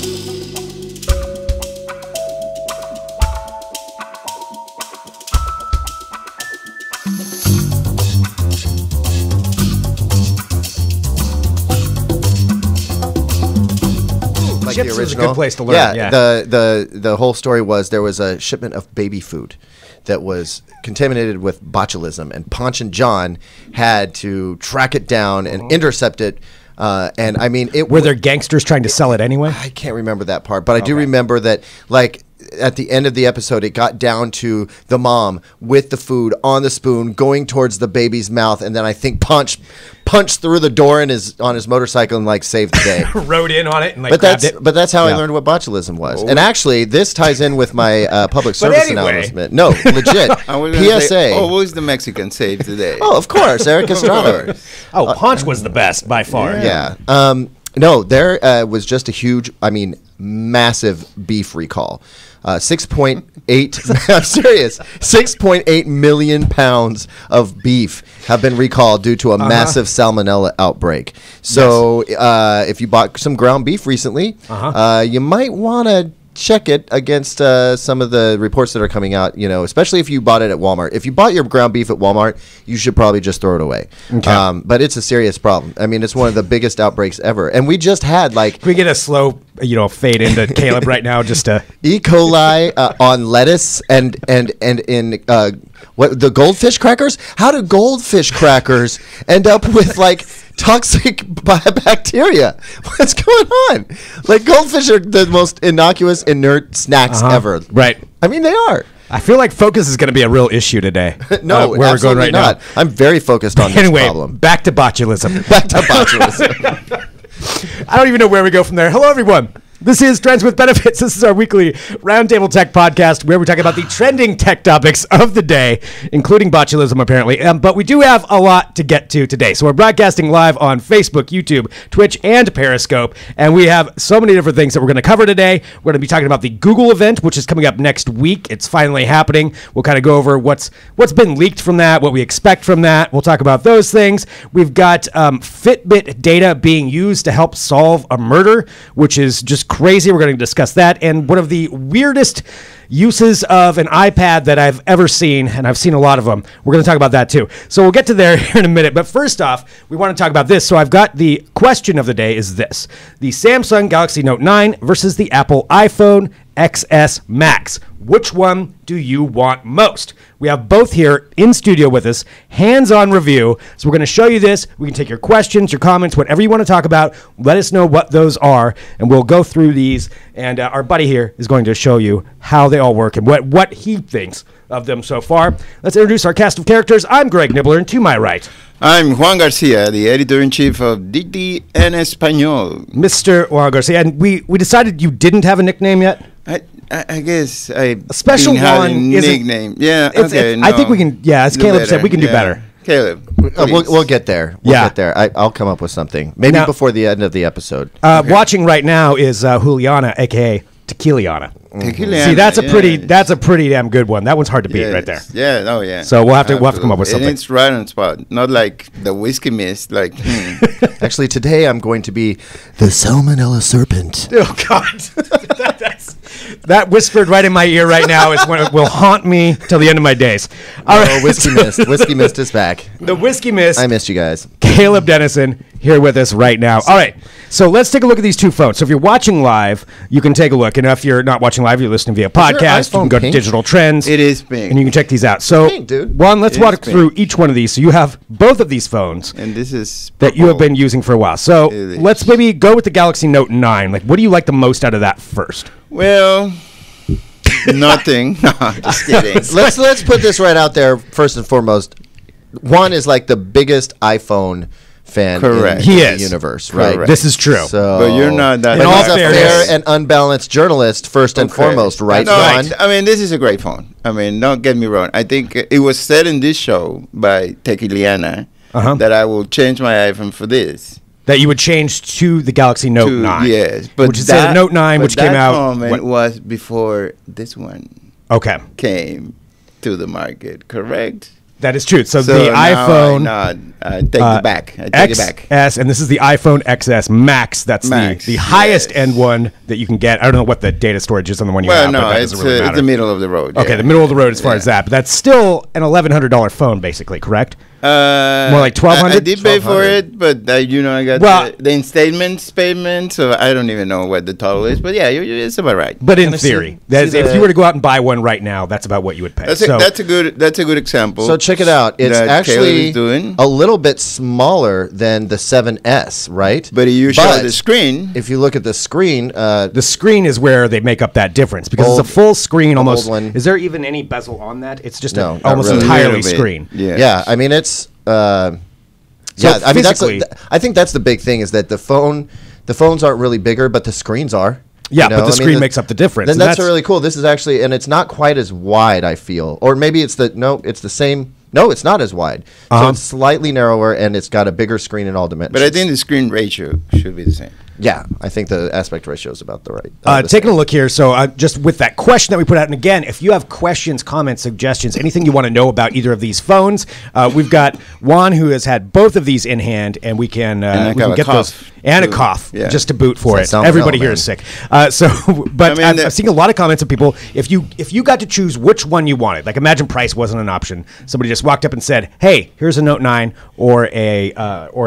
Like Chips the original. is a good place to learn. Yeah. The whole story was there was a shipment of baby food that was contaminated with botulism, and Ponch and John had to track it down and intercept it. And I mean, Were there gangsters trying to sell it anyway? I can't remember that part, but I do remember that, like, at the end of the episode, it got down to the mom with the food on the spoon going towards the baby's mouth, and then I think punched through the door on his motorcycle and like saved the day. Rode in on it and like grabbed it. But that's how I learned what botulism was. And actually, this ties in with my public service announcement. No, legit. PSA. Say, what was the Mexican save today? Oh, of course, Eric Estrada. Oh, Ponch was the best by far. Yeah. No, there was just a huge, massive beef recall. 6.8 I'm serious. 6.8 million pounds of beef have been recalled due to a massive salmonella outbreak. So if you bought some ground beef recently, you might want to check it against some of the reports that are coming out, especially if you bought it at Walmart. If you bought your ground beef at Walmart, you should probably just throw it away. Okay. But it's a serious problem. I mean, it's one of the biggest outbreaks ever. And we just had Can we get a slow, fade into Caleb right now just to E. coli on lettuce and in what the goldfish crackers? How do goldfish crackers end up with toxic bacteria? What's going on? Goldfish are the most innocuous, inert snacks ever. Right. I mean, they are. I feel like focus is going to be a real issue today. No, where we're going right not. now. I'm very focused on this problem. Back to botulism. Back to botulism. I don't even know where we go from there. Hello, everyone. This is Trends with Benefits. This is our weekly Roundtable Tech podcast where we talk about the trending tech topics of the day, including botulism, apparently. But we do have a lot to get to today. So we're broadcasting live on Facebook, YouTube, Twitch, and Periscope. And we have so many different things that we're going to cover today. We're going to be talking about the Google event, which is coming up next week. It's finally happening. We'll kind of go over what's been leaked from that, what we expect from that. We'll talk about those things. We've got Fitbit data being used to help solve a murder, which is just crazy. We're going to discuss that, and one of the weirdest uses of an iPad that I've ever seen, and I've seen a lot of them. We're going to talk about that too. So we'll get to there here in a minute, but first off, we want to talk about this. So I've got the question of the day is this: the Samsung Galaxy Note 9 versus the Apple iPhone XS Max. Which one do you want most? We have both here in studio with us, hands-on review. So we're going to show you this. We can take your questions, your comments, whatever you want to talk about. Let us know what those are, and we'll go through these. And our buddy here is going to show you how they all work and what he thinks of them so far. Let's introduce our cast of characters. I'm Greg Nibler, and to my right, I'm Juan Garcia, the editor-in-chief of DD en Español. Mr. Juan Garcia. And we decided you didn't have a nickname yet? I guess a special didn't have one a nickname. I think we can, as Caleb said, we can do better. Caleb, we'll get there. We'll get there. I'll come up with something. Maybe now, before the end of the episode. Watching right now is Juliana, a.k.a. Tequiliana. See, that's a pretty damn good one. That one's hard to beat right there. Yeah, oh yeah. So we'll have to come up with something. And it's right on spot. Not like the whiskey mist. Actually, today I'm going to be the salmonella serpent. Oh God, that whispered right in my ear right now is when it will haunt me till the end of my days. All right, whiskey mist. Whiskey mist is back. The whiskey mist. I missed you guys. Caleb Denison here with us right now. All right, so let's take a look at these two phones. So if you're watching live, you can take a look. And if you're not watching live, you're listening via podcast, you can go to Digital Trends. It is pink. And you can check these out. So, pink, dude. Juan, let's walk through each one of these. So you have both of these phones. And this is that you have been using for a while. So let's maybe go with the Galaxy Note 9. What do you like the most out of that first? Well, nothing. No, just kidding. Let's put this right out there first and foremost. Juan is the biggest iPhone fan in the universe, right? Correct. This is true. So, but you're not that. But he's a fair and unbalanced journalist, first and foremost, right, Juan? I mean, this is a great phone. I mean, don't get me wrong. I think it was said in this show by Tequiliana that I will change my iPhone for this. That you would change to the Galaxy Note 9. Yes. But which is the Note 9, which came out. That was before this one came to the market, correct? That is true. So, So the now iPhone I take it back. I take it back. XS, and this is the iPhone XS Max. That's Max, the highest yes. end one that you can get. I don't know what the data storage is on the one you Well, have. no, but that it's doesn't really it's matter. the middle of the road. Okay, yeah. the middle of the road as far Yeah. as that, but that's still an $1,100 phone, basically, correct? More like 1,200? I did pay for it, but I got Well- the installments payment, so I don't even know what the total is. But yeah, it's about right. But in Can I see- theory, see if the- you were to go out and buy one right now, that's about what you would pay. That's So- a good example. So check it out. It's that Caleb actually is doing. a little bit smaller than the 7S, right? But you show But the screen. if you look at the screen, the screen is where they make up that difference because Old- it's a full screen almost. one. Is there even any bezel on that? It's just No, a, not almost really. entirely Little bit. screen. Yeah. yeah, I mean it's So yeah, I mean physically- I think that's the big thing is that the phones aren't really bigger, but the screens are. Yeah, you know? but the I mean, screen makes up the difference. Then and that's really cool. This is actually, and it's not quite as wide, I feel, or maybe it's it's the same. No, it's not as wide. So it's slightly narrower, and it's got a bigger screen in all dimensions. But I think the screen ratio should be the same. yeah, I think the aspect ratio is about the right. Taking a look here, so just with that question that we put out, and again, if you have questions, comments, suggestions, anything you want to know about either of these phones, we've got Juan who has had both of these in hand, and we can I got a get those cough, and a too. cough Yeah. just to boot for it. It's that salmonella, Everybody here man. is sick. But I mean, I've seen a lot of comments of people. If you got to choose which one you wanted, like imagine price wasn't an option, somebody just walked up and said, "Hey, here's a Note 9 or an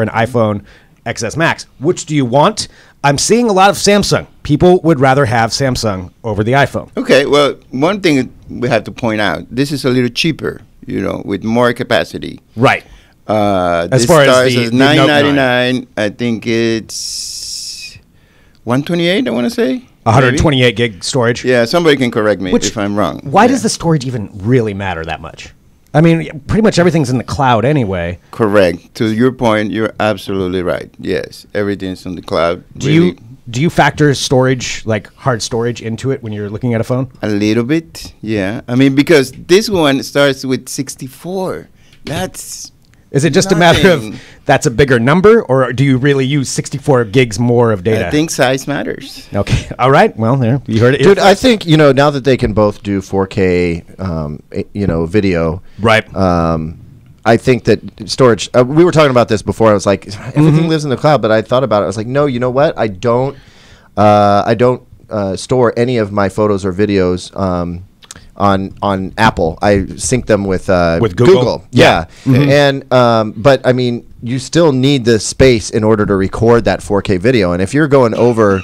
iPhone XS Max. Which do you want?" I'm seeing a lot of Samsung. People would rather have Samsung over the iPhone. Okay, well, one thing we have to point out: this is a little cheaper, with more capacity. Right. As As this far as starts the as Note 999. I think it's 128. I want to say 128 gig storage. Maybe. Yeah, somebody can correct me Which- if I'm wrong. Why Yeah. does the storage even really matter that much? I mean, pretty much everything's in the cloud anyway. Correct. To your point, you're absolutely right. Yes, everything's on the cloud. Do you factor storage, like hard storage, into it when you're looking at a phone? A little bit, yeah. I mean, because this one starts with 64. That's Is it just a matter of nothing. that's a bigger number, or do you really use 64 gigs more of data? I think size matters. Okay. All right. Well, there you heard it. Dude, I think now that they can both do 4K, video, right. I think that storage. We were talking about this before. I was like, everything lives in the cloud, but I thought about it. I was like, no, you know what? I don't store any of my photos or videos on Apple. I sync them with Google? Yeah, and but I mean, you still need the space in order to record that 4K video. And if you're going over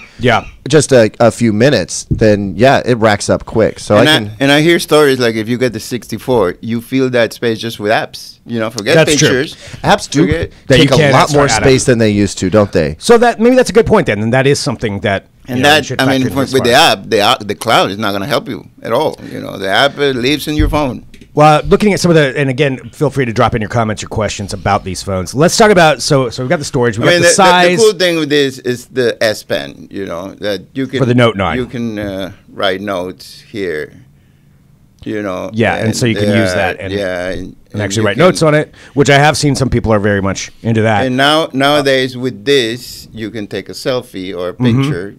just a few minutes, then yeah, it racks up quick. So And I hear stories like if you get the 64, you fill that space just with apps. Forget That's true. pictures. apps do Forget- That you take a can lot more start space than they used to, don't they? So maybe that's a good point then, and that is something that. And you that, should I mean, factor in as with far the app, the cloud is not going to help you at all. The app lives in your phone. Well, looking at some of and again, feel free to drop in your comments, your questions about these phones. Let's talk about, so we've got the storage, we've got the size. The cool thing with this is the S Pen, that you can. For the Note 9. You can write notes here, Yeah, and so you can use that and actually you write can- notes on it, which I have seen some people are very much into that. And nowadays with this, you can take a selfie or a picture,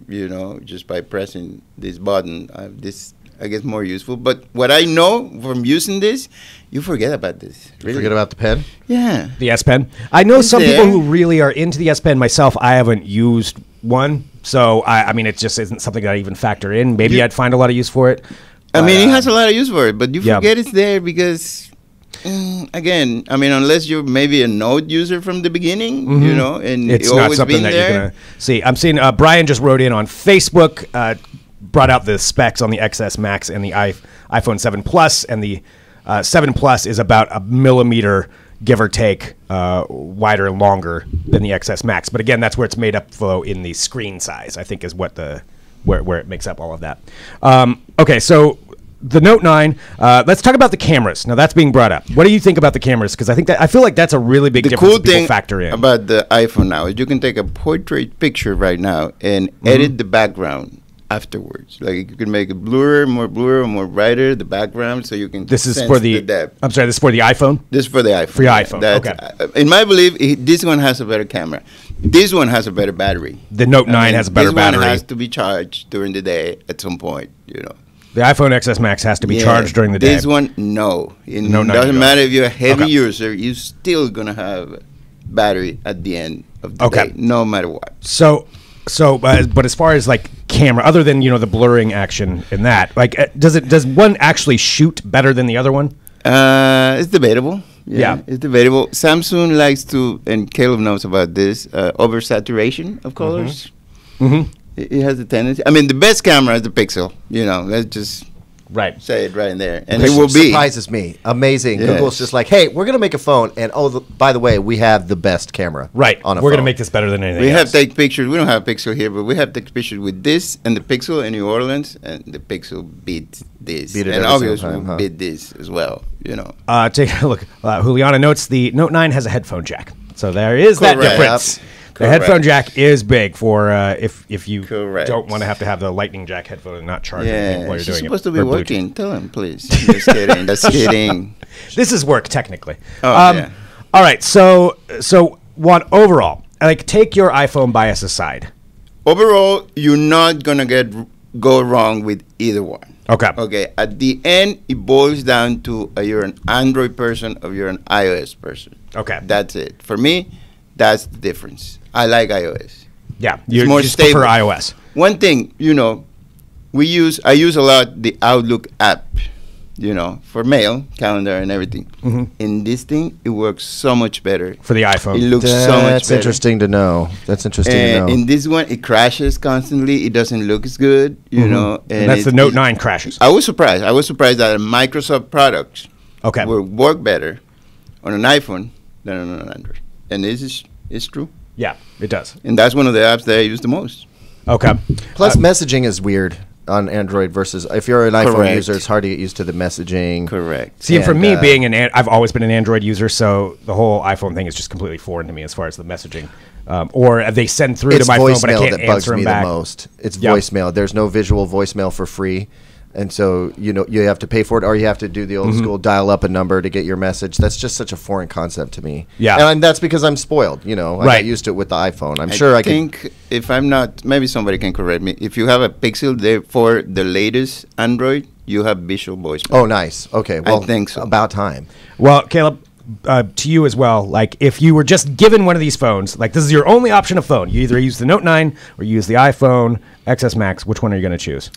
just by pressing this button. This, I guess, more useful. But what I know from using this, you forget about this. Really. Forget about the pen. Yeah. The S Pen. I know Is some people there? who really are into the S Pen. Myself, I haven't used one, so I mean, it just isn't something that I even factor in. Maybe I'd find a lot of use for it. I mean, it has a lot of use for it, but you Yeah. forget it's there because, again, I mean, unless you're maybe a Note user from the beginning, and It's it's not always something been that there. you're gonna see. I'm seeing Brian just wrote in on Facebook, brought out the specs on the XS Max and the iPhone 7 Plus, and the 7 Plus is about a millimeter, give or take, wider and longer than the XS Max. But again, that's where it's made up though in the screen size, I think, is what where it makes up all of that. Okay, so the Note 9. Let's talk about the cameras. Now that's being brought up. What do you think about the cameras? Because I feel like that's a really big The difference cool that people thing factor in. about the iPhone now is you can take a portrait picture right now and edit the background afterwards. Like you can make it more blur, more brighter, the background, so you can. This is sense for the. depth. I'm sorry. This is for the iPhone. This is for the iPhone. For your iPhone, okay. In my belief, this one has a better camera. This one has a better battery. The Note 9 has a better this battery. One has to be charged during the day at some point. The iPhone XS Max has to be Yeah, charged during the day. This one, no. It No, no, doesn't no. matter if you're a heavy Okay. user, you're still going to have battery at the end of the Okay. day, no matter what. So, but as far as like camera, other than the blurring action in that, like, does one actually shoot better than the other one? It's debatable. Yeah. It's debatable. Samsung likes to, and Caleb knows about this, oversaturation of colors. Mm-hmm. It has a tendency. I mean, the best camera is the Pixel. Let's just Right. say it right in there, and Which it will be. surprises me. Amazing. Yes. Google's just like, hey, we're gonna make a phone, and by the way, we have the best camera. Right. On a We're phone. gonna make this better than anything We else. have take pictures. We don't have Pixel here, but we have take pictures with this and the Pixel in New Orleans, and the Pixel beat this, Beat it and every obviously single time, huh? beat this as well. Take a look. Juliana notes the Note 9 has a headphone jack, so there is that Correct. difference. The Correct. headphone jack is big for if you Correct. don't want to have the lightning jack headphone and not charge Yeah, anything while you're she's doing supposed it. to be or Bluetooth. working. Tell him, please. Just kidding. Just kidding. This is work technically. Oh, yeah. All right, so Juan, overall, like take your iPhone bias aside. Overall, you're not gonna go wrong with either one. Okay. Okay. At the end, it boils down to you're an Android person or you're an iOS person. Okay. That's it. For me, that's the difference. I like iOS. Yeah, you more just prefer stable. iOS. One thing, I use a lot the Outlook app, for mail, calendar, and everything. Mm-hmm. In this thing, it works so much better. For the iPhone. It looks so much That's better. interesting to know. That's interesting to And know. in this one, it crashes constantly. It doesn't look as good, And that's the Note 9 crashes. I was surprised. I was surprised that Microsoft products Okay. will work better on an iPhone than on an Android. And this is true. Yeah, it does. And that's one of the apps that I use the most. Okay. Plus, messaging is weird on Android versus if you're an iPhone Correct. user, it's hard to get used to the messaging. Correct. See, and for And, me, being I've always been an Android user, so the whole iPhone thing is just completely foreign to me as far as the messaging. Or they send through It's to my phone, but I voicemail can't that bugs answer me them back. the most. It's Yeah. voicemail. There's no visual voicemail for free. And so, you have to pay for it, or you have to do the old school dial up a number to get your message. That's just such a foreign concept to me. Yeah. And that's because I'm spoiled. I Right. got used to it with the iPhone. I'm sure I can. think if I'm not, maybe somebody can correct me. If you have a Pixel there for the latest Android, you have visual voicemail. Oh, nice. Okay. Well, think so. About time. Well, Caleb, to you as well. Like, if you were just given one of these phones, like this is your only option of phone, you either use the Note 9 or you use the iPhone XS Max. Which one are you going to choose?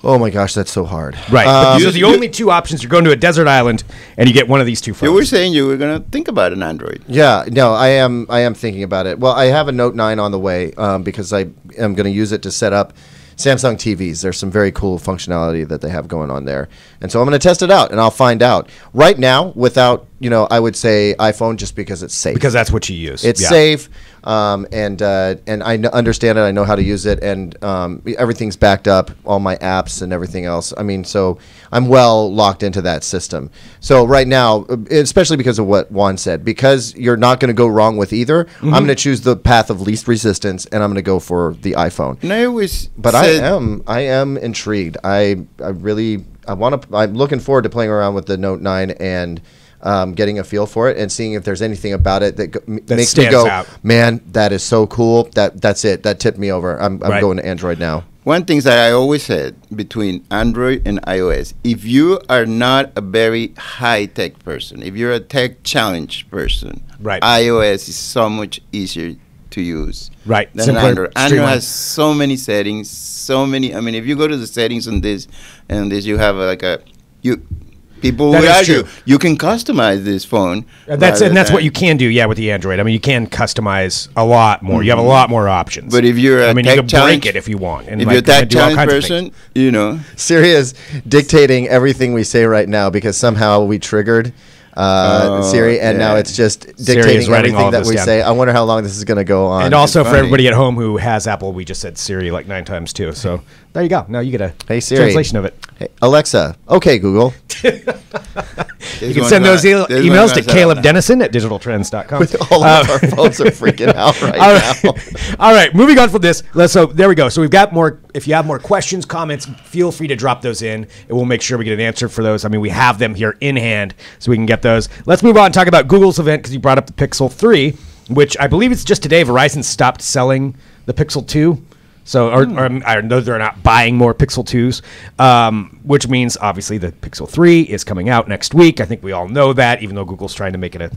Oh my gosh, that's so hard. Right. But these you- are the you- only two options. You're going to a desert island and you get one of these two phones. You were saying you were going to think about an Android. Yeah, no, I am thinking about it. Well, I have a Note 9 on the way because I am going to use it to set up Samsung TVs. There's some very cool functionality that they have going on there. And so I'm going to test it out and I'll find out. Right now, without, I would say iPhone just because it's safe. because that's what you use. It's Yeah. safe, and I understand it. I know how to use it, and everything's backed up, all my apps and everything else. I mean, so I'm well locked into that system. So right now, especially because of what Juan said, because you're not going to go wrong with either, I'm going to choose the path of least resistance, and I'm going to go for the iPhone. And I always But said, I am intrigued. I'm looking forward to playing around with the Note 9 and getting a feel for it and seeing if there's anything about it that makes me stands go, out. man, that is so cool. That's it. That tipped me over. I'm Right. going to Android now. one thing that I always said between Android and iOS, if you are not a very high-tech person, if you're a tech challenge person, Right. iOS is so much easier to use Right. than Simpler, Android. Android streamlined. has so many settings, if you go to the settings on this, you have people That will is argue, true. you can customize this phone. That's rather what than- you can do, with the Android. I mean, you can customize a lot more. You have a lot more options. But if you're a I mean, tech you can challenge- break it if you want. And If like, you're a tech do all challenge kinds of things. person, Siri is dictating everything we say right now because somehow we triggered Siri, and now yeah. it's just Siri is dictating writing all everything that this we down. say. I wonder how long this is going to go on. And also for funny. everybody at home who has Apple, we just said Siri like 9 times too. So there you go. Now you get a Hey, Siri. translation of it. Hey, Alexa, okay, Google. You can send those emails to Caleb Denison at digitaltrends.com. All of our phones are freaking out right All now. right. All right, moving on from this. So there we go. So we've got more. If you have more questions, comments, feel free to drop those in, and we'll make sure we get an answer for those. I mean, we have them here in hand, so we can get those. Let's move on and talk about Google's event, because you brought up the Pixel 3, which I believe it's just today Verizon stopped selling the Pixel 2. So, or I know they're not buying more Pixel 2s, which means obviously the Pixel 3 is coming out next week. I think we all know that, even though Google's trying to make it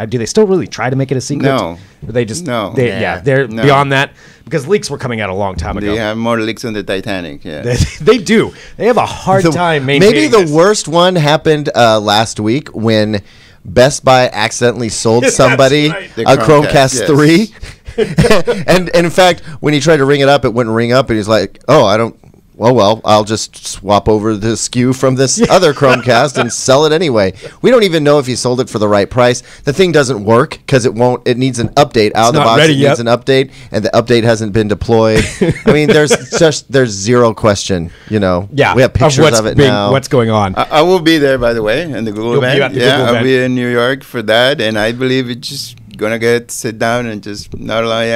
do they still really try to make it a secret? No. Or they just, No. they're No. beyond that, because leaks were coming out a long time ago. They have more leaks on the Titanic. Yeah. They do. They have a hard time maintaining Maybe the this. worst one happened last week when Best Buy accidentally sold That's somebody right. The a Chromecast Chromecast, 3. and in fact, when he tried to ring it up, it wouldn't ring up, and he's like, "Oh, I don't. Well, I'll just swap over the SKU from this other Chromecast and sell it anyway." We don't even know if he sold it for the right price. The thing doesn't work because it won't. It needs an update out of the not box. ready It yet. needs an update, and the update hasn't been deployed. I mean, there's zero question. You know, Yeah, we have pictures of it now. What's going on? I will be there, by the way, in the Google You'll be event. at the Yeah, Google I'll event. be in New York for that, and I believe it's just gonna sit down and just not like,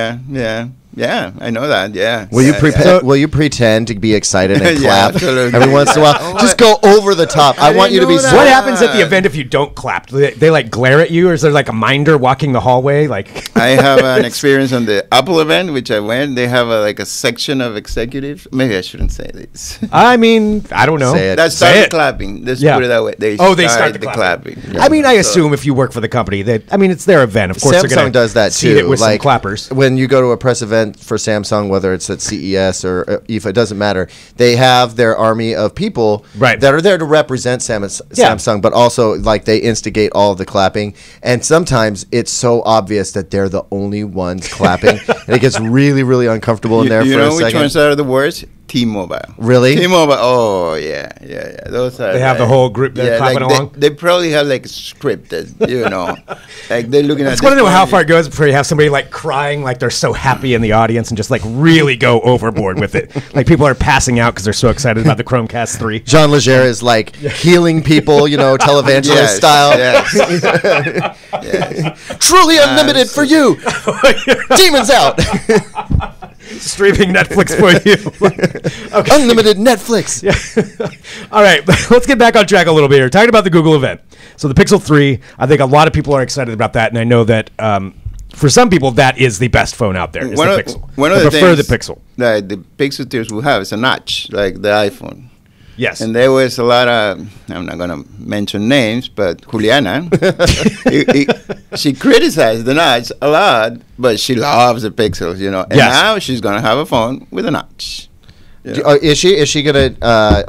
yeah, I know that. Yeah. Will you yeah. Will you pretend to be excited and Yeah, clap absolutely. every once in a while? Oh, Just go over the top. I want you to be. didn't know So What that. happens at the event if you don't clap? Do they like glare at you, or is there like a minder walking the hallway? Like I have an experience on the Apple event, which I went. They have a section of executives. Maybe I shouldn't say this. I mean, I don't know. Say it. That Say started it. clapping. Let's Yeah. put it that way. They They start start the the clapping. I mean, I assume if you work for the company, it's their event. Of course, they're Samsung gonna does that seed too. it with like some clappers. when you go to a press event for Samsung, whether it's at CES or IFA, it doesn't matter. They have their army of people Right. that are there to represent Samsung, but also like they instigate all of the clapping. And sometimes it's so obvious that they're the only ones clapping, and it gets really, really uncomfortable in there You for know a which second. ones are the worst? T-Mobile. Really? T-Mobile. Oh yeah. Those are. They have the whole group there clapping along? They probably have like scripted. Like they're looking at. I just want to know how far it goes before you have somebody like crying, like they're so happy in the audience, and just like really go overboard with it. Like people are passing out because they're so excited about the Chromecast 3. Jean Leger is like healing people, televangelist Yes, style. yes. Truly unlimited for you. Demons out. Streaming Netflix for you. Okay. Unlimited Netflix. All right, let's get back on track a little bit here. Talking about the Google event. So the Pixel 3, I think a lot of people are excited about that, and I know that for some people that is the best phone out there. Is the Pixel. One of I the prefer things the Pixel. that the Pixel tiers will have is a notch, like the iPhone. Yes. And there was a lot of, I'm not going to mention names, but Juliana, she criticized the notch a lot, but she loves the Pixels, And Yes. now she's going to have a phone with a notch. Is she gonna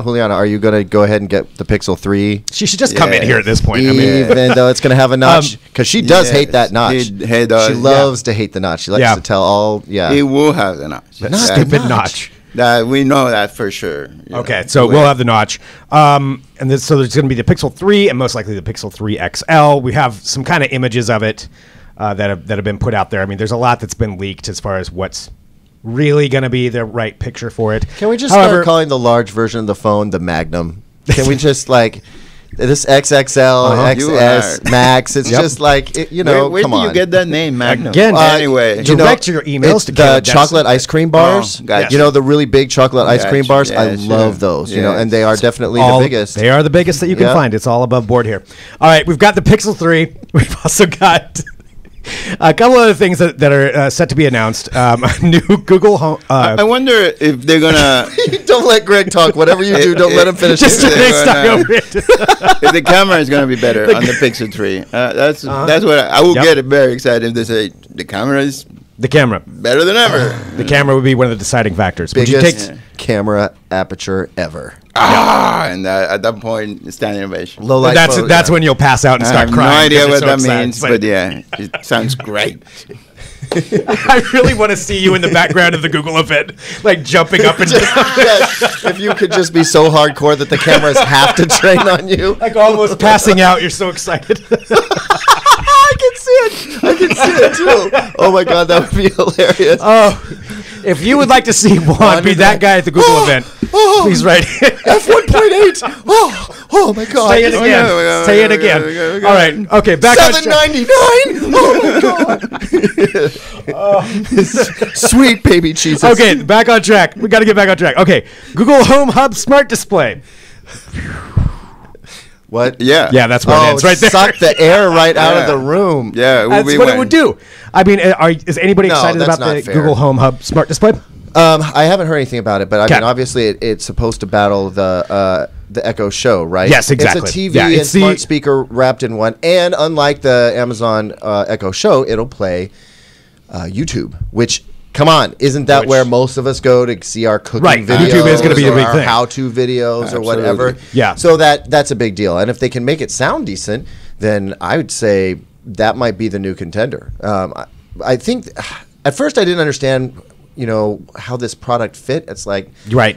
Juliana? Are you gonna go ahead and get the Pixel 3? She should just come in Yeah. here at this point. I mean, Even though it's gonna have a notch, because she does Yes, hate that notch. he does, She loves to hate the notch. She likes Yeah. to tell all. Yeah. It will have the notch. Not stupid the notch. That we know that for sure. Okay, so we'll have the notch. So there's going to be the Pixel 3 and most likely the Pixel 3 XL. We have some kind of images of it that have been put out there. I mean, there's a lot that's been leaked as far as what's really going to be the right picture for it. Can we just However, start calling the large version of the phone the Magnum? Can we just like this XXL, You XS, are. Max? It's Yep. just like Where come do on. you get that name, Magnum? Again, anyway. Do you know, Direct your emails it's to the Caleb chocolate Denison. ice cream bars. Oh, gotcha. You know the really big chocolate ice cream Gotcha. bars. Yeah, I love sure. those. Yeah. And they are definitely all- the biggest. They are the biggest that you can Yeah. find. It's all above board here. All right, we've got the Pixel 3. We've also got a couple other things that are set to be announced. New Google Home. I wonder if they're gonna Don't let Greg talk. Whatever you do, don't let him finish. just his to they're thing. start gonna- over it. if the camera is gonna be better on the Pixel 3. That's what I will Yep. get very excited if they say the camera is The camera. better than ever. The camera would be one of the deciding factors. Would you Biggest take? camera aperture ever. And at that point, standing ovation. Low light That's mode. that's when you'll pass out and I start have crying. no idea because what you're that so means, excited. but yeah, it sounds great. I really want to see you in the background of the Google event, like jumping up and down, Yes, if you could just be so hardcore that the cameras have to train on you. like almost passing out. You're so excited. I can see it. I can see it too. Oh my god, that would be hilarious. Oh, if you would like to see Juan be that guy at the Google event, please write it. F1.8. Oh my god. Say it Oh, again. yeah, Say it we again. go. All right. Okay. Back on track. $7.99. Oh my god. Sweet baby Jesus. Okay, back on track. We got to get back on track. Okay, Google Home Hub Smart Display. What? Yeah. Yeah, that's where it ends right there. Suck the air right out of Yeah. the room. Yeah, it will That's be what it when- would do. I mean, is anybody No, excited that's about the not fair. Google Home Hub Smart Display? I haven't heard anything about it, but I Okay. mean, obviously, it's supposed to battle the Echo Show, right? Yes, exactly. It's a TV Yeah, and it's smart speaker wrapped in one, and unlike the Amazon Echo Show, it'll play YouTube, which. Come on, isn't that where most of us go to see our cooking Right, videos? YouTube is gonna be the or big our thing. how-to videos or whatever. Yeah. So that's a big deal. And if they can make it sound decent, then I would say that might be the new contender. I think at first I didn't understand, how this product fit. It's like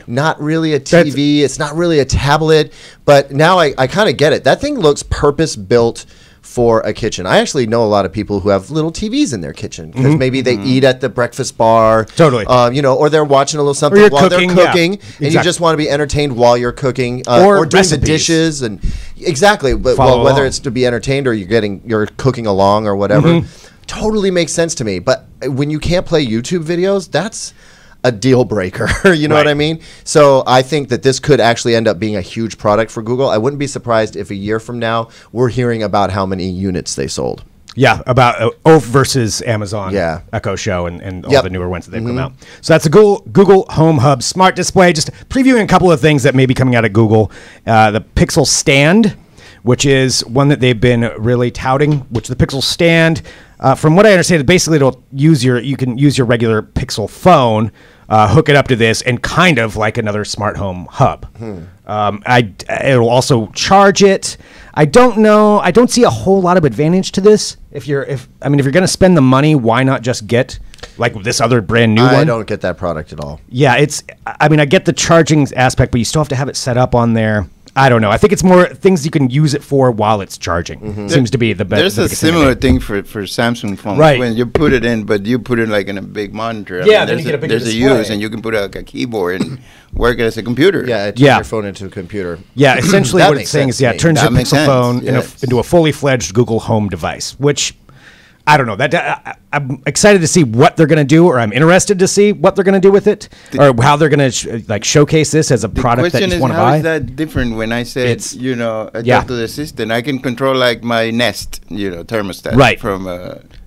not really a TV. It's not really a tablet. But now I kind of get it. That thing looks purpose-built for a kitchen. I actually know a lot of people who have little TVs in their kitchen because maybe they eat at the breakfast bar. Totally. Or they're watching a little something while they're cooking, and you just want to be entertained while you're cooking or doing the dishes and exactly. But whether it's to be entertained or you're cooking along or whatever, totally makes sense to me. But when you can't play YouTube videos, that's a deal breaker. You know what I mean? So I think that this could actually end up being a huge product for Google. I wouldn't be surprised if a year from now we're hearing about how many units they sold. Yeah, about versus Amazon Echo Show and all the newer ones that they've come out. So that's a Google Home Hub smart display. Just previewing a couple of things that may be coming out of Google. The Pixel Stand, which is one that they've been really touting, which the Pixel Stand, from what I understand, basically you can use your regular Pixel phone, hook it up to this, and kind of like another smart home hub. It'll also charge it. I don't know. I don't see a whole lot of advantage to this. If you're going to spend the money, why not just get like this other brand new one? I don't get that product at all. Yeah, I get the charging aspect, but you still have to have it set up on there. I don't know. I think it's more things you can use it for while it's charging. Seems to be the best. There's a similar thing for Samsung phones. Right. When you put it in, but you put it like in a big monitor. Then you get a bigger There's display. a use, and you can put like a keyboard and work it as a computer. Yeah, turn your phone into a computer. Yeah, essentially That what makes it's saying is, sense to it turns your That makes Pixel phone sense, into a fully fledged Google Home device, which I don't know. I'm excited to see what they're going to do, or I'm interested to see what they're going to do with it, or how they're going to showcase this as a product that you want to buy. How is that different when I said, I talk to the assistant, I can control like my Nest, thermostat from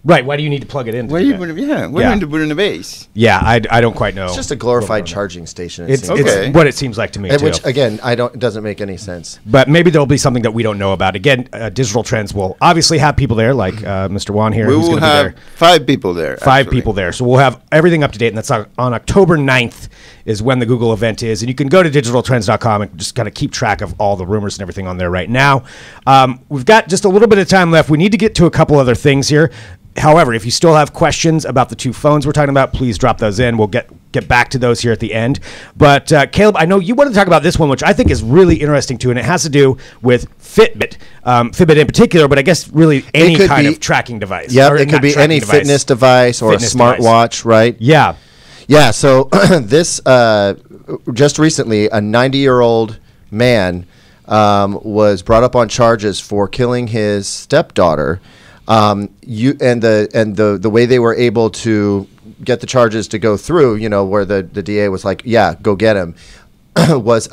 Right. Why do you need to plug it in? Where do you put it? Yeah. Where do you need to put it in the base? Yeah, I don't quite know. It's just a glorified charging station. It's what it seems like to me, too. Which, again, it doesn't make any sense. But maybe there'll be something that we don't know about. Again, Digital Trends will obviously have people there, like Mr. Juan here. We who's will gonna have be there. 5 people there. Five people there. So we'll have everything up to date, and that's on October 9th is when the Google event is. And you can go to digitaltrends.com and just kind of keep track of all the rumors and everything on there right now. We've got just a little bit of time left. We need to get to a couple other things here. However, if you still have questions about the two phones we're talking about, please drop those in. We'll get back to those here at the end. But Caleb, I know you want to talk about this one, which I think is really interesting too, and it has to do with Fitbit, Fitbit in particular, but I guess really any kind of tracking device. Yeah, it could be any fitness device or a smartwatch, right? Yeah. Yeah, so this, just recently, a 90-year-old man was brought up on charges for killing his stepdaughter. The way they were able to get the charges to go through, where the DA was like, yeah, go get him, was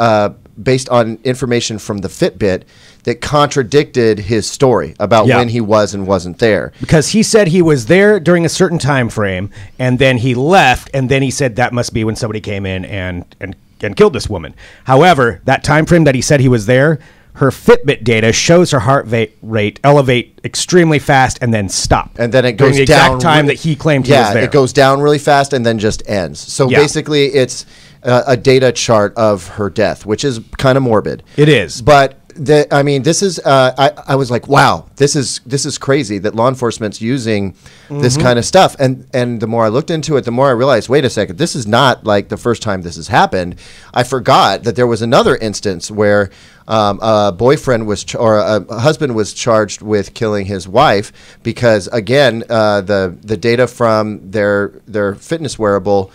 based on information from the Fitbit that contradicted his story about when he was and wasn't there. Because he said he was there during a certain time frame, and then he left, and then he said that must be when somebody came in and killed this woman. However, that time frame that he said he was there, her Fitbit data shows her heart rate elevate extremely fast and then stop. And then it goes the down. Exact time that he claimed he was there. It goes down really fast and then just ends. So basically, it's a data chart of her death, which is kind of morbid. It is. But this is. I was like, wow, this is crazy that law enforcement's using this kind of stuff. And the more I looked into it, the more I realized, wait a second, this is not like the first time this has happened. I forgot that there was another instance where a boyfriend or a husband was charged with killing his wife because, again, the data from their fitness wearable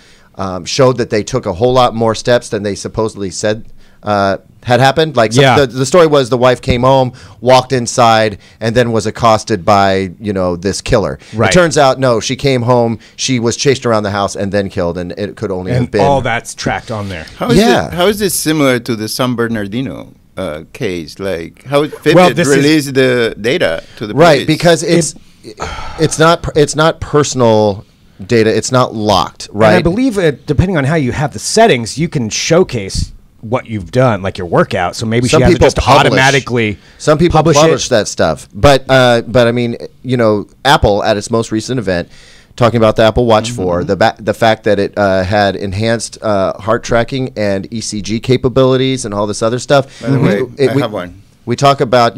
showed that they took a whole lot more steps than they supposedly said had happened. Like the story was the wife came home, walked inside, and then was accosted by this killer. Right. It turns out no, she came home, she was chased around the house and then killed, and it could only have been all that's tracked on there. How is this similar to the San Bernardino case? Like how Fitbit released the data to the police? Right, because it's not personal data. It's not locked, right? And I believe, depending on how you have the settings, you can showcase what you've done, like your workout. So maybe Some she has people just publish. automatically. Some people publish it. that stuff, but I mean, you know, Apple at its most recent event, talking about the Apple Watch 4, the fact that it had enhanced heart tracking and ECG capabilities and all this other stuff. By the way, I have one. We talk about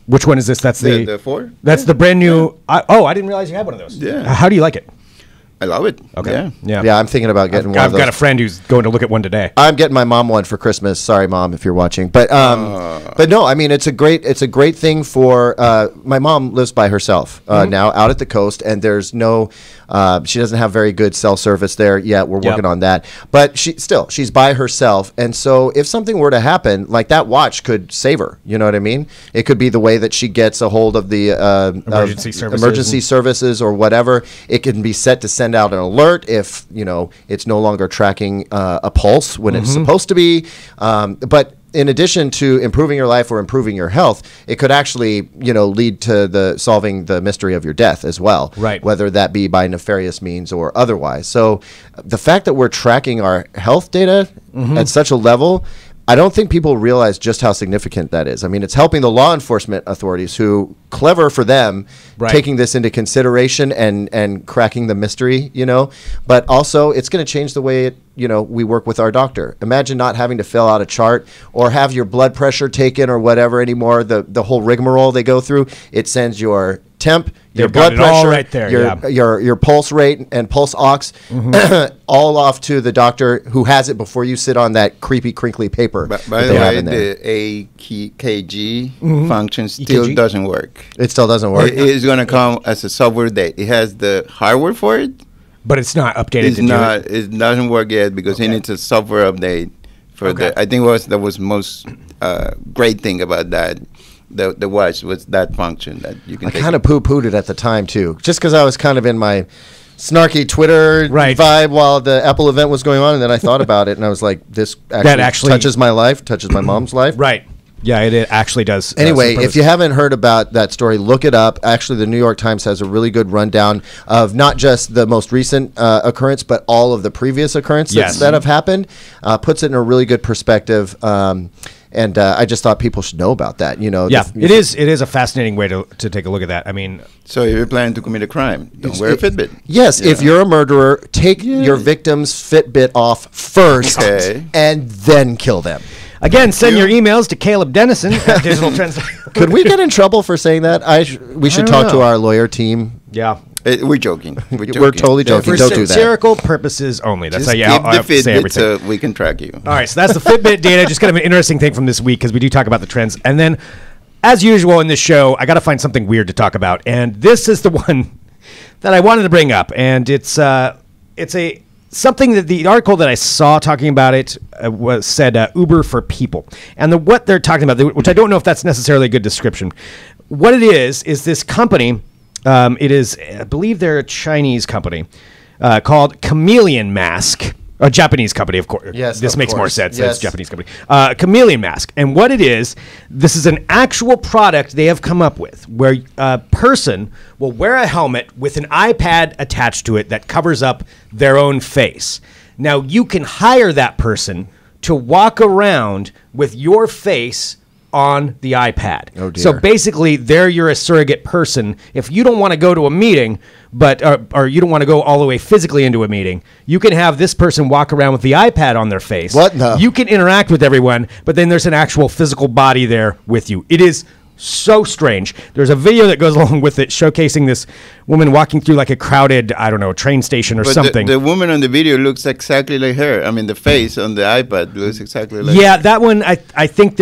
Which one is this? That's The 4? That's the brand new. I didn't realize you had one of those. Yeah. How do you like it? I love it. Okay. Yeah. I'm thinking about getting one I've of those. got a friend who's going to look at one today. I'm getting my mom one for Christmas. Sorry, Mom, if you're watching. But no, I mean it's a great thing for my mom lives by herself now out at the coast, and there's no she doesn't have very good cell service there yet. We're working on that, but she's by herself, and so if something were to happen, like that watch could save her. You know what I mean? It could be the way that she gets a hold of the emergency services or whatever. It can be set to send out an alert if it's no longer tracking a pulse when it's supposed to be. But in addition to improving your life or improving your health, it could actually lead to solving the mystery of your death as well. Right. Whether that be by nefarious means or otherwise. So the fact that we're tracking our health data at such a level, I don't think people realize just how significant that is. I mean, it's helping the law enforcement authorities who, clever for them, taking this into consideration and cracking the mystery, but also it's going to change the way we work with our doctor. Imagine not having to fill out a chart or have your blood pressure taken or whatever anymore, the whole rigmarole they go through. It sends your temp, your blood pressure, all right there, your pulse rate and pulse ox, all off to the doctor who has it before you sit on that creepy, crinkly paper. By the way, the AKG function still doesn't work. It still doesn't work. It is going to come as a software update. It has the hardware for it, but it's not updated. It doesn't work yet because it needs a software update for that. I think that was most great thing about that. The watch was that function that you can. I kind of poo-pooed it at the time too, just because I was kind of in my snarky Twitter vibe while the Apple event was going on, and then I thought about it, and I was like, "This actually touches my life, touches my mom's life." Right. Yeah, it actually does. Anyway, if you haven't heard about that story, look it up. Actually, the New York Times has a really good rundown of not just the most recent occurrence, but all of the previous occurrences that have happened. Puts it in a really good perspective. And I just thought people should know about that. It is a fascinating way to take a look at that. I mean, so if you're planning to commit a crime, don't wear a Fitbit. Yes, if you're a murderer, take your victim's Fitbit off first and then kill them. Again, send your emails to Caleb Denison at Digital Trends. Could we get in trouble for saying that? We should talk to our lawyer team. Yeah. We're joking. We're totally joking. For don't do that. satirical purposes only. That's just how you keep the say Fitbit everything. so we can track you. All right, so that's the Fitbit data. Just kind of an interesting thing from this week because we do talk about the trends. And then, as usual in this show, I got to find something weird to talk about. And this is the one that I wanted to bring up. And it's something that the article that I saw talking about it said Uber for people. And what they're talking about, which I don't know if that's necessarily a good description. What it is this company. It is, I believe they're a Chinese company called ChameleonMask. A Japanese company, of course. Yes, this makes more sense. Yes. It's a Japanese company. ChameleonMask. And what it is, this is an actual product they have come up with where a person will wear a helmet with an iPad attached to it that covers up their own face. Now, you can hire that person to walk around with your face on the iPad. Oh dear. So basically, you're a surrogate person. If you don't want to go to a meeting, or you don't want to go all the way physically into a meeting, you can have this person walk around with the iPad on their face. What? No. You can interact with everyone, but then there's an actual physical body there with you. It is so strange. There's a video that goes along with it showcasing this woman walking through like a crowded, train station or something. The woman on the video looks exactly like her. I mean, the face on the iPad looks exactly like her. her. That one, I think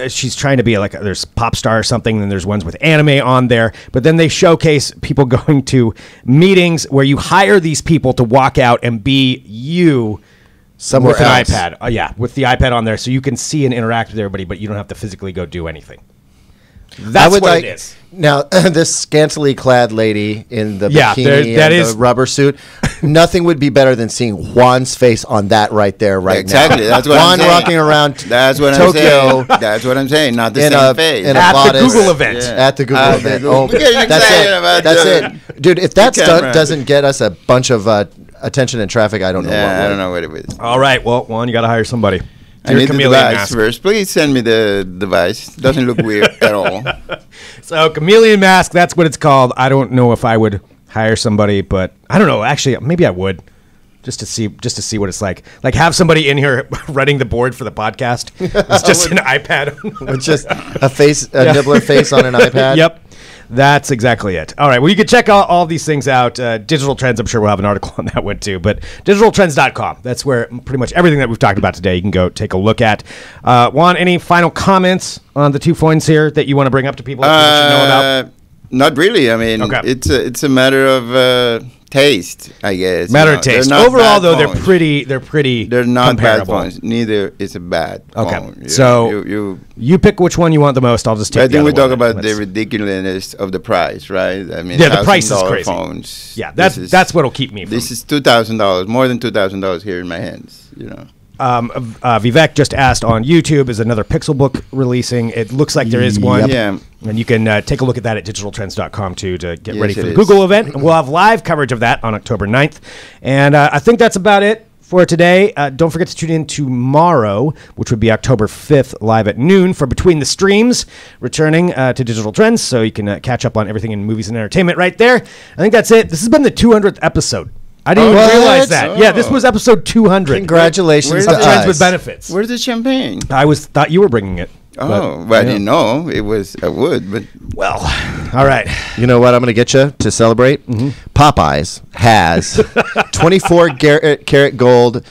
she's trying to be there's pop star or something, and there's ones with anime on there, but then they showcase people going to meetings where you hire these people to walk out and be you somewhere with else. an iPad. With the iPad on there, so you can see and interact with everybody, but you don't have to physically go do anything. That's what it is. Now, this scantily clad lady in the Yeah, bikini that and is- the rubber suit, nothing would be better than seeing Juan's face on that right there, right Exactly, now. that's what I'm Juan saying. rocking around That's what Tokyo I'm saying. That's what I'm saying. Not the in same a face. in a At the bodice. Google event. Yeah. At the Google At the event. Google- Oh, We're getting that's excited it. about That's the- it, dude. If that stunt camera. doesn't get us a bunch of attention and traffic, I don't know what Yeah, I would. don't know what it is. All right. Well, Juan, you got to hire somebody. I Your need the chameleon device mask. first. Please send me the device. Doesn't look weird at all. So, chameleon mask. That's what it's called. I don't know if I would hire somebody, but I don't know. Actually, maybe I would. Just to see what it's like. Like have somebody in here running the board for the podcast. It's just an iPad. With just a Nibler face on an iPad. Yep. That's exactly it. All right. Well, you can check all these things out. Digital Trends, I'm sure we'll have an article on that one too. But digitaltrends.com. That's where pretty much everything that we've talked about today you can go take a look at. Juan, any final comments on the 2 phones here that you want to bring up to people that people should know about? Not really. I mean, Okay. it's a matter of taste, I guess. Matter you of know. taste. They're not Overall, bad though, phones. they're pretty They're not bad comparable. phones. Neither is a bad Okay. phone. You So know, you pick which one you want the most. I'll just take I the think we other talk one. about the Let's- ridiculousness of the price, right? I mean, Yeah, the price is $1,000 crazy. Phones. Yeah, This is- that's what'll keep me from. This is $2,000, more than $2,000 here in my hands. You know. Vivek just asked on YouTube, is another Pixel book releasing? It looks like there is one. Yeah. And you can take a look at that at digitaltrends.com too to get Yes, ready for it the is. Google event. And we'll have live coverage of that on October 9th. And I think that's about it for today. Don't forget to tune in tomorrow, which would be October 5th, live at noon for Between the Streams, returning to Digital Trends. So you can catch up on everything in movies and entertainment right there. I think that's it. This has been the 200th episode. I didn't even What? realize that. Oh. Yeah, this was episode 200. Congratulations Where's to Of Trends with us. Benefits. Where's the champagne? I thought you were bringing it. Oh, well, I didn't know it was. I would, but Well, all right. You know what I'm going to get you to celebrate? Popeyes has 24 karat gold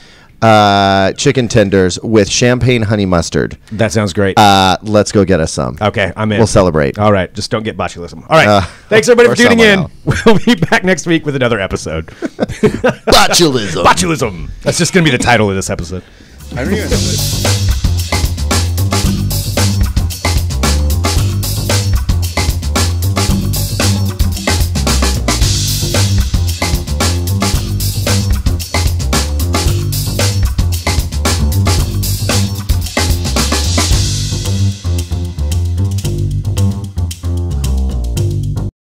chicken tenders with champagne honey mustard. That sounds great. Let's go get us some. Okay, I'm in. We'll celebrate. All right, just don't get botulism. All right. Thanks, everybody, or for tuning in. salmonella. We'll be back next week with another episode. Botulism. Botulism. That's just going to be the title of this episode. I don't even know.